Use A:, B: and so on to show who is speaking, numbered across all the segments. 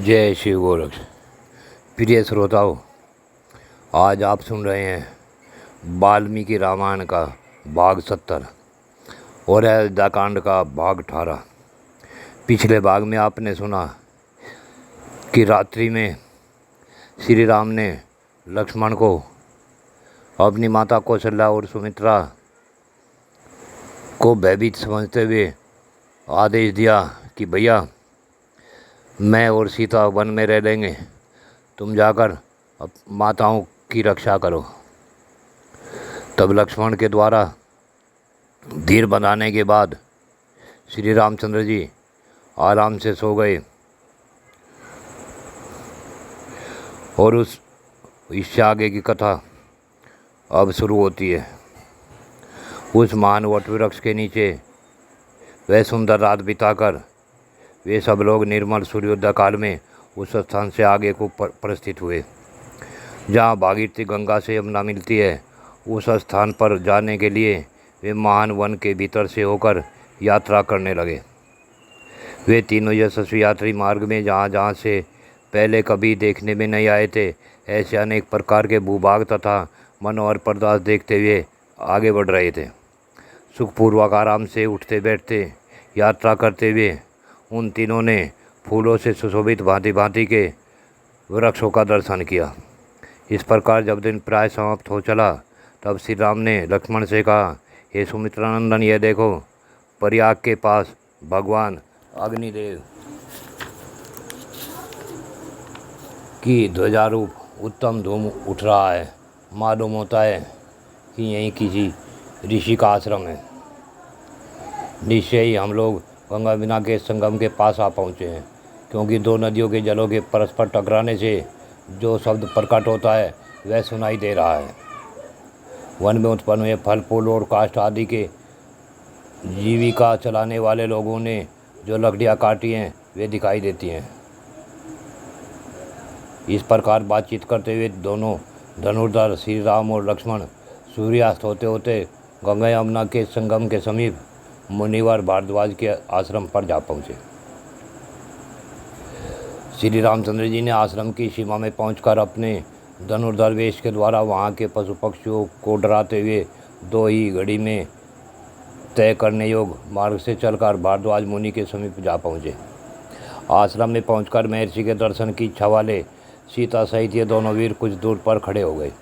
A: जय शिव गोरक्ष। प्रिय श्रोताओं, आज आप सुन रहे हैं वाल्मीकि रामायण का भाग 70 और अयोध्याकांड का भाग 18। पिछले भाग में आपने सुना कि रात्रि में श्री राम ने लक्ष्मण को अपनी माता कौशल्या और सुमित्रा को भयभीत समझते हुए आदेश दिया कि भैया, मैं और सीता वन में रह लेंगे, तुम जाकर माताओं की रक्षा करो। तब लक्ष्मण के द्वारा धीर बनाने के बाद श्री रामचंद्र जी आराम से सो गए और इससे आगे की कथा अब शुरू होती है। उस महान वट वृक्ष के नीचे वह सुंदर रात बिताकर वे सब लोग निर्मल सूर्योदय काल में उस स्थान से आगे को प्रस्थित हुए जहाँ भागीरथी गंगा से यमुना मिलती है। उस स्थान पर जाने के लिए वे महान वन के भीतर से होकर यात्रा करने लगे। वे तीनों यशस्वी यात्री मार्ग में जहाँ जहाँ से पहले कभी देखने में नहीं आए थे, ऐसे अनेक प्रकार के भूभाग तथा मनोहर पदार्थ देखते हुए आगे बढ़ रहे थे। सुखपूर्वक आराम से उठते बैठते यात्रा करते हुए उन तीनों ने फूलों से सुशोभित भांति भांति के वृक्षों का दर्शन किया। इस प्रकार जब दिन प्राय समाप्त हो चला, तब श्री राम ने लक्ष्मण से कहा, हे सुमित्रानंदन, यह देखो, प्रयाग के पास भगवान अग्निदेव की ध्वजारूप उत्तम धूम उठ रहा है। मालूम होता है कि यहीं किसी ऋषि का आश्रम है। निश्चय ही हम लोग गंगा बिना के संगम के पास आ पहुँचे हैं, क्योंकि दो नदियों के जलों के परस्पर टकराने से जो शब्द प्रकट होता है वह सुनाई दे रहा है। वन में उत्पन्न हुए फल फूल और काष्ठ आदि के जीविका चलाने वाले लोगों ने जो लकड़ियाँ काटी हैं वे दिखाई देती हैं। इस प्रकार बातचीत करते हुए दोनों धनुर्धर श्री राम और लक्ष्मण सूर्यास्त होते होते गंगा यमुना के संगम के समीप मुनिवर भारद्वाज के आश्रम पर जा पहुँचे। श्री रामचंद्र जी ने आश्रम की सीमा में पहुंचकर अपने धनुर्धर वेश के द्वारा वहां के पशु पक्षियों को डराते हुए दो ही घड़ी में तय करने योग्य मार्ग से चलकर भारद्वाज मुनि के समीप जा पहुँचे। आश्रम में पहुंचकर महर्षि के दर्शन की इच्छा वाले सीता सहित ये दोनों वीर कुछ दूर पर खड़े हो गए।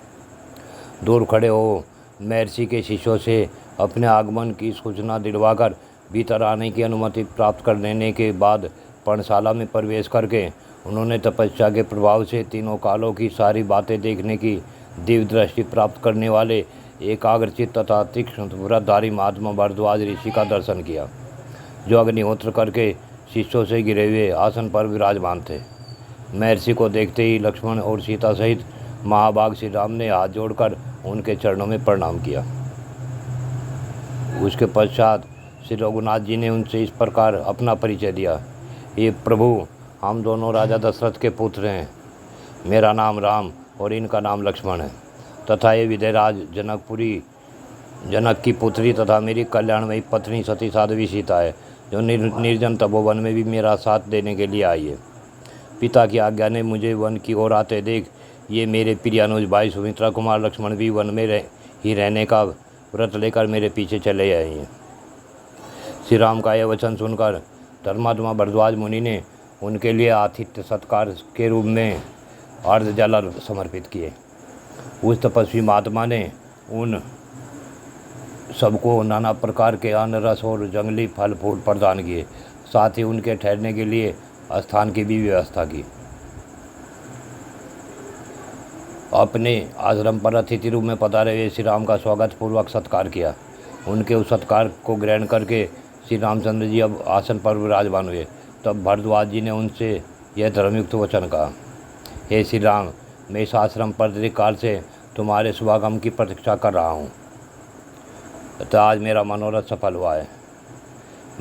A: दूर खड़े हो महर्षि के शिष्यों से अपने आगमन की सूचना दिलवाकर भीतर आने की अनुमति प्राप्त कर लेने के बाद पर्णशाला में प्रवेश करके उन्होंने तपस्या के प्रभाव से तीनों कालों की सारी बातें देखने की दिव्य दृष्टि प्राप्त करने वाले एकाग्रचित्त तथा तीक्ष्ण व्रतधारी महात्मा भारद्वाज ऋषि का दर्शन किया, जो अग्निहोत्र करके शिष्यों से घिरे हुए आसन पर विराजमान थे। महर्षि को देखते ही लक्ष्मण और सीता सहित महाभाग श्री राम ने हाथ जोड़कर उनके चरणों में प्रणाम किया। उसके पश्चात श्री रघुनाथ जी ने उनसे इस प्रकार अपना परिचय दिया, ये प्रभु, हम दोनों राजा दशरथ के पुत्र हैं। मेरा नाम राम और इनका नाम लक्ष्मण है, तथा ये विदयराज जनक की पुत्री तथा मेरी कल्याणमयी पत्नी सती साध्वी सीता है, जो निर्जन तपोवन में भी मेरा साथ देने के लिए आई है। पिता की आज्ञा ने मुझे वन की ओर आते देख ये मेरे प्रिय अनुज भाई सुमित्रा कुमार लक्ष्मण भी वन में ही रहने का व्रत लेकर मेरे पीछे चले आए हैं। श्री राम का यह वचन सुनकर धर्मात्मा भरद्वाज मुनि ने उनके लिए आतिथ्य सत्कार के रूप में अर्ध जल समर्पित किए। उस तपस्वी महात्मा ने उन सबको नाना प्रकार के अन्न रस और जंगली फल फूल प्रदान किए, साथ ही उनके ठहरने के लिए स्थान की भी व्यवस्था की। अपने आश्रम पर अतिथि रूप में पधारे हुए श्री राम का स्वागत पूर्वक सत्कार किया। उनके उस सत्कार को ग्रहण करके श्री रामचंद्र जी अब आसन पर विराजमान हुए। तब भरद्वाज जी ने उनसे यह धर्मयुक्त वचन कहा, हे श्री राम, मैं इस आश्रम पर दीर्घ काल से तुम्हारे शुभागम की प्रतीक्षा कर रहा हूँ, तो आज मेरा मनोरथ सफल हुआ है।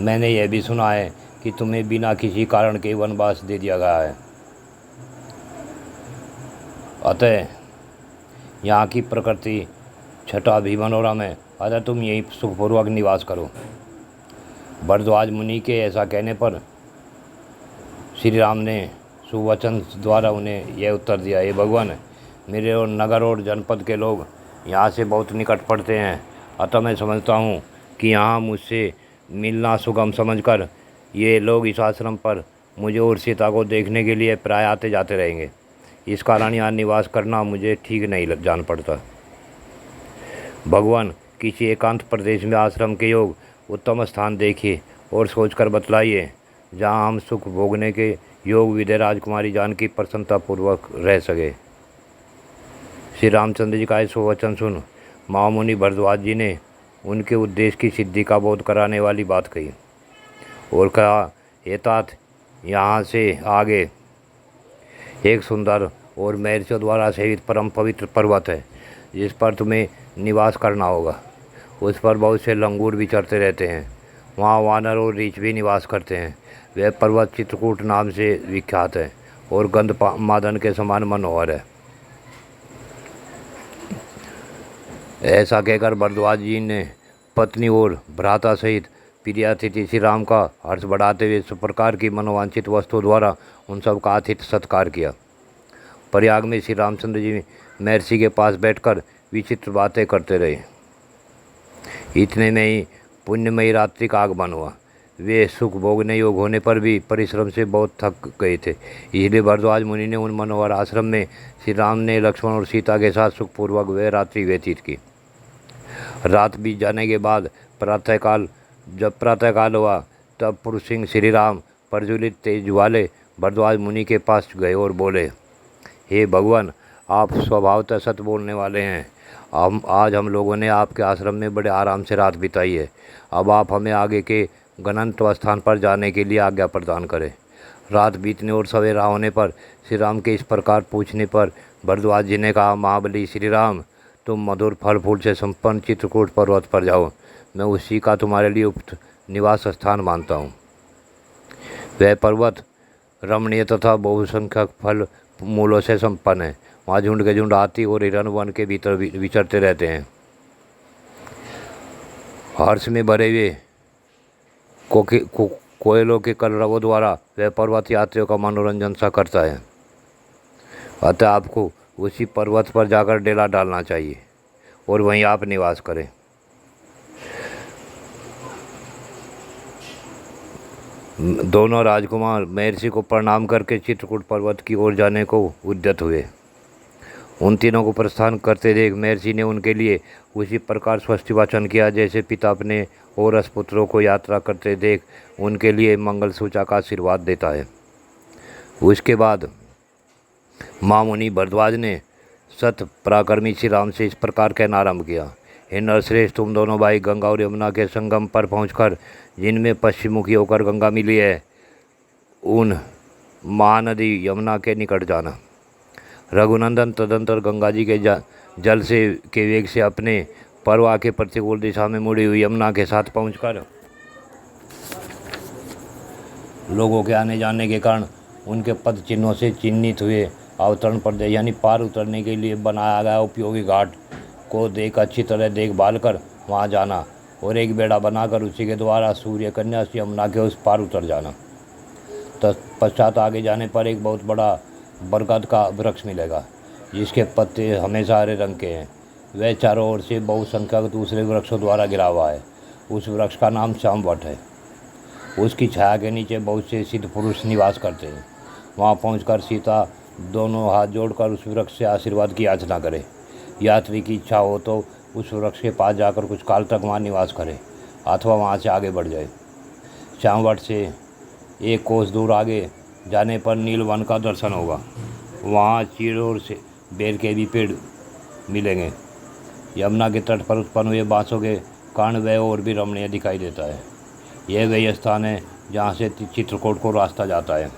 A: मैंने यह भी सुना है कि तुम्हें बिना किसी कारण के वनवास दे दिया गया है, अतः यहाँ की प्रकृति छठा भी मनोरम है, अतः तुम यहीं सुखपूर्वक निवास करो। भरद्वाज मुनि के ऐसा कहने पर श्री राम ने सुवचन द्वारा उन्हें यह उत्तर दिया, हे भगवान, मेरे और नगर और जनपद के लोग यहाँ से बहुत निकट पड़ते हैं, अतः मैं समझता हूँ कि यहाँ मुझसे मिलना सुगम समझकर ये लोग इस आश्रम पर मुझे और सीता को देखने के लिए प्राय आते जाते रहेंगे। इस कारण यहाँ निवास करना मुझे ठीक नहीं जान पड़ता। भगवान, किसी एकांत प्रदेश में आश्रम के योग उत्तम स्थान देखिए और सोचकर बतलाइए, जहाँ हम सुख भोगने के योग विदय राजकुमारी जानकी प्रसन्नतापूर्वक रह सके। श्री रामचंद्र जी का ऐसा वचन सुन महामुनि भरद्वाज जी ने उनके उद्देश्य की सिद्धि का बोध कराने वाली बात कही और कहा, हे तात, यहाँ से आगे एक सुंदर और महर्षियों द्वारा सेवित परम पवित्र पर्वत है, जिस पर तुम्हें निवास करना होगा। उस पर बहुत से लंगूर विचरते रहते हैं, वहाँ वानर और रीछ भी निवास करते हैं। वह पर्वत चित्रकूट नाम से विख्यात है और गंध मादन के समान मनोहर है। ऐसा कहकर भरद्वाज जी ने पत्नी और भ्राता सहित प्रियातिथि श्री राम का हर्ष बढ़ाते हुए इस प्रकार की मनोवांछित वस्तु द्वारा उन सब का आतिथ्य सत्कार किया। प्रयाग में श्री रामचंद्र जी महर्षि के पास बैठकर विचित्र बातें करते रहे। इतने में ही पुण्यमयी रात्रि का आगमन हुआ। वे सुख भोगने योग होने पर भी परिश्रम से बहुत थक गए थे, इसलिए भरद्वाज मुनि ने उन मनोहर आश्रम में श्री राम ने लक्ष्मण और सीता के साथ सुखपूर्वक वह रात्रि व्यतीत की। रात बीत जाने के बाद जब प्रातःकाल हुआ, तब पुरुष सिंह श्री राम प्रज्वलित तेज वाले भरद्वाज मुनि के पास गए और बोले, हे भगवान, आप स्वभावतः सत्य बोलने वाले हैं। आज हम लोगों ने आपके आश्रम में बड़े आराम से रात बिताई है। अब आप हमें आगे के गणतव्य स्थान पर जाने के लिए आज्ञा प्रदान करें। रात बीतने और सवेरा होने पर श्री राम के इस प्रकार पूछने पर भरद्वाज जी ने कहा, महाबली श्री राम, तुम मधुर फल फूल से संपन्न चित्रकूट पर्वत पर जाओ। मैं उसी का तुम्हारे लिए उपयुक्त निवास स्थान मानता हूँ। वह पर्वत रमणीय तथा बहुसंख्यक फल मूलों से संपन्न है। वहाँ झुंड के झुंड हाथी और हिरण वन के भीतर विचरते रहते हैं। हर्ष में भरे हुए कोयलों के कलरवों द्वारा वह पर्वत यात्रियों का मनोरंजन सा करता है। अतः आपको उसी पर्वत पर जाकर डेरा डालना चाहिए और वहीं आप निवास करें। दोनों राजकुमार महर्षि को प्रणाम करके चित्रकूट पर्वत की ओर जाने को उद्यत हुए। उन तीनों को प्रस्थान करते देख महर्षि ने उनके लिए उसी प्रकार स्वस्ति वाचन किया, जैसे पिता अपने और रसपुत्रों को यात्रा करते देख उनके लिए मंगल सूचा का आशीर्वाद देता है। उसके बाद महामुनि भरद्वाज ने सत पराक्रमी श्री राम से इस प्रकार कहना आरंभ किया, हे नरश्रेष्ठ, तुम दोनों भाई गंगा और यमुना के संगम पर पहुंचकर, जिनमें पश्चिममुखी होकर गंगा मिली है, उन महानदी यमुना के निकट जाना। रघुनंदन तदंतर गंगा जी के जल से के वेग से अपने परवा के प्रतिकूल दिशा में मुड़ी हुई यमुना के साथ पहुंचकर लोगों के आने जाने के कारण उनके पद चिन्हों से चिन्हित हुए अवतरण प्रदेश यानी पार उतरने के लिए बनाया गया उपयोगी घाट को देख अच्छी तरह देखभाल कर वहां जाना और एक बेड़ा बनाकर उसी के द्वारा सूर्य कन्या से यमुना के उस पार उतर जाना। तत्पश्चात आगे जाने पर एक बहुत बड़ा बरगद का वृक्ष मिलेगा, जिसके पत्ते हमेशा हरे रंग के हैं। वह चारों ओर से बहुसंख्यक दूसरे वृक्षों द्वारा घिरा हुआ है। उस वृक्ष का नाम श्यामवट है। उसकी छाया के नीचे बहुत से सिद्ध पुरुष निवास करते हैं। वहाँ पहुंचकर सीता दोनों हाथ जोड़कर उस वृक्ष से आशीर्वाद की याचना करे। यात्री की इच्छा हो तो उस वृक्ष के पास जाकर कुछ काल तक वहाँ निवास करे अथवा वहाँ से आगे बढ़ जाए। श्यामवट से एक कोस दूर आगे जाने पर नीलवन का दर्शन होगा। वहाँ चीड़ से बेर के भी पेड़ मिलेंगे। यमुना के तट पर उत्पन्न हुए बांसों के कारण वह और भी रमणीय दिखाई देता है। यह वही स्थान है जहाँ से चित्रकूट को रास्ता जाता है।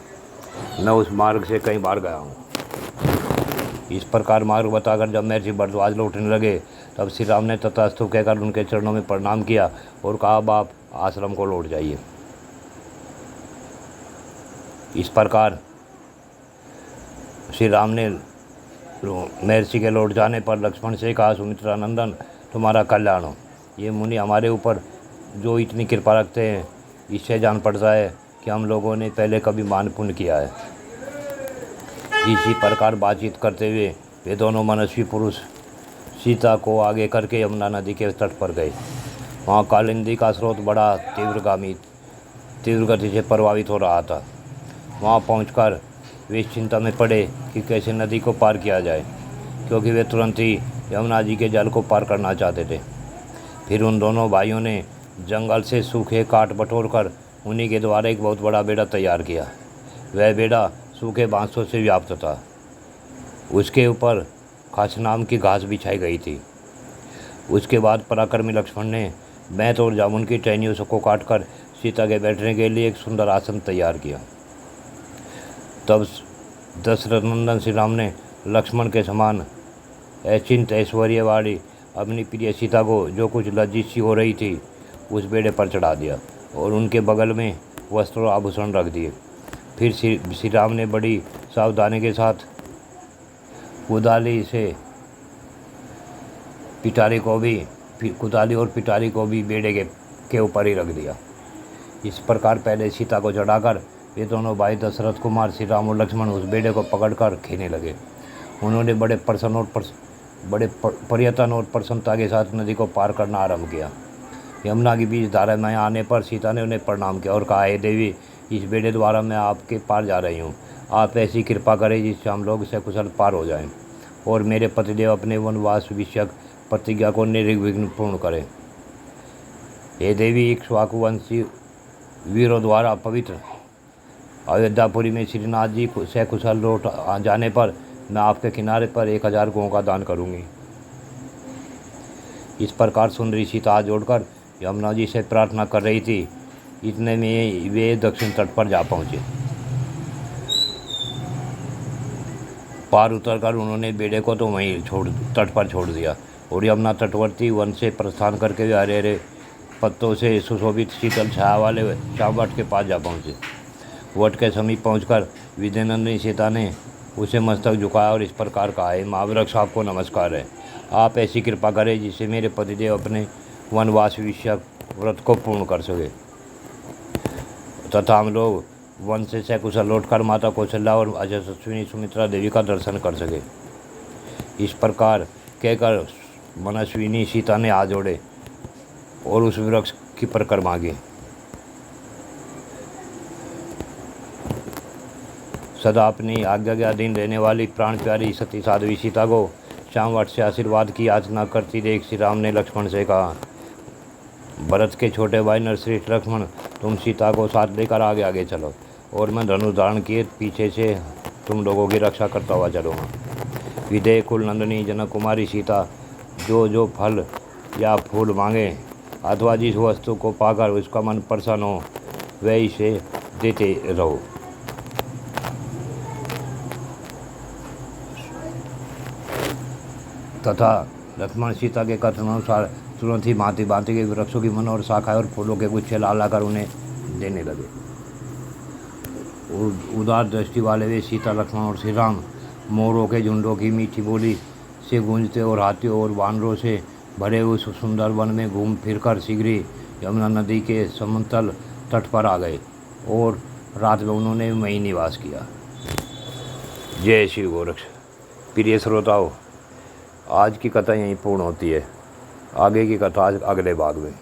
A: मैं उस मार्ग से कई बार गया हूँ। इस प्रकार मार्ग बताकर जब महर्षि भरद्वाज लौटने लगे, तब श्री राम ने तथास्तु कहकर उनके चरणों में प्रणाम किया और कहा, अब आप आश्रम को लौट जाइए। इस प्रकार श्री राम ने महर्षि के लौट जाने पर लक्ष्मण से कहा, सुमित्रा नंदन, तुम्हारा कल्याण हो। ये मुनि हमारे ऊपर जो इतनी कृपा रखते हैं, इससे जान पड़ता है कि हम लोगों ने पहले कभी मान पुण्य किया है। इसी प्रकार बातचीत करते हुए वे दोनों मनस्वी पुरुष सीता को आगे करके यमुना नदी के तट पर गए। वहाँ कालिंदी का स्रोत बड़ा तीव्र गति से प्रभावित हो रहा था। वहाँ पहुंचकर वे इस चिंता में पड़े कि कैसे नदी को पार किया जाए, क्योंकि वे तुरंत ही यमुना जी के जल को पार करना चाहते थे। फिर उन दोनों भाइयों ने जंगल से सूखे काट बटोर कर उन्हीं के द्वारा एक बहुत बड़ा बेड़ा तैयार किया। वह बेड़ा सूखे बांसों से व्याप्त था। उसके ऊपर खास नाम की घास बिछाई गई थी। उसके बाद पराक्रमी लक्ष्मण ने बैंत और जामुन की टहनियों को काटकर सीता के बैठने के लिए एक सुंदर आसन तैयार किया। तब दशरथ नंदन श्री राम ने लक्ष्मण के समान अचिंत ऐश्वर्यवाणी अपनी प्रिय सीता को, जो कुछ लज्जित सी हो रही थी, उस बेड़े पर चढ़ा दिया और उनके बगल में वस्त्र और आभूषण रख दिए। फिर श्री राम ने बड़ी सावधानी के साथ कुदाली और पिटारी को भी बेड़े के ऊपर ही रख दिया। इस प्रकार पहले सीता को चढ़ाकर वे दोनों भाई दशरथ कुमार श्री राम और लक्ष्मण उस बेड़े को पकड़कर खेने लगे। उन्होंने बड़े प्रयत्न और प्रसन्नता के साथ नदी को पार करना आरंभ किया। यमुना की बीच धारा में आने पर सीता ने उन्हें प्रणाम किया और कहा, हे देवी, इस बेड़े द्वारा मैं आपके पार जा रही हूँ। आप ऐसी कृपा करें जिससे हम लोग सकुशल पार हो जाएं और मेरे पतिदेव अपने वनवास विषयक प्रतिज्ञा को निर्विघ्न पूर्ण करें। हे देवी, इक्ष्वाकु वंशी वीरों द्वारा पवित्र अयोध्यापुरी में श्रीनाथ जी सकुशल लौट जाने पर मैं आपके किनारे पर 1000 गौं का दान करूंगी। इस प्रकार सुंदरी सीता हाथ जोड़कर यमुना जी से प्रार्थना कर रही थी। इतने में वे दक्षिण तट पर जा पहुँचे। पार उतरकर उन्होंने बेड़े को तो वहीं तट पर छोड़ दिया और यमुना तटवर्ती वन से प्रस्थान करके वे हरे हरे पत्तों से सुशोभित शीतल छाया वाले श्याम वट के पास जा पहुँचे। वट के समीप पहुंचकर विद्यानंदिनी सीता ने उसे मस्तक झुकाया और इस प्रकार कहा, हे महावृक्ष, आपको नमस्कार है। आप ऐसी कृपा करें जिससे मेरे पतिदेव अपने वनवास विषयक व्रत को पूर्ण कर सके तथा हम लोग वन से सकुशल लौटकर माता कौशल्या और अजस्विनी सुमित्रा देवी का दर्शन कर सके। इस प्रकार कहकर मनस्विनी सीता ने हाथ जोड़े और उस वृक्ष की परिक्रमा की। सदा अपनी आज्ञा के अधीन रहने वाली प्राण प्यारी सती साध्वी सीता को श्यामवट से आशीर्वाद की याचना करती देख श्री राम ने लक्ष्मण से कहा, भरत के छोटे भाई नरश्रेष्ठ लक्ष्मण, तुम सीता को साथ लेकर आगे आगे चलो और मैं धनुष धारण किए पीछे से तुम लोगों की रक्षा करता हुआ चलूँगा। विदेह कुल नंदिनी जनक कुमारी सीता जो फल या फूल मांगे अथवा जिस वस्तु को पाकर उसका मन प्रसन्न हो वह इसे देते रहो। तथा लक्ष्मण सीता के कथनानुसार तुरंत ही भांति भांति के वृक्षों की मनोहर शाखाएं और फूलों के गुच्छे लाकर उन्हें देने लगे। उदार दृष्टि वाले वे सीता, लक्ष्मण और श्री राम मोरों के झुंडों की मीठी बोली से गूंजते और हाथियों और वानरों से भरे उस सुंदर वन में घूम फिरकर शीघ्र ही यमुना नदी के समतल तट पर आ गए और रात में उन्होंने वहीं निवास किया। जय श्री गोरक्ष। प्रिय श्रोताओं, आज की कथा यहीं पूर्ण होती है। आगे की कथा आज अगले भाग में।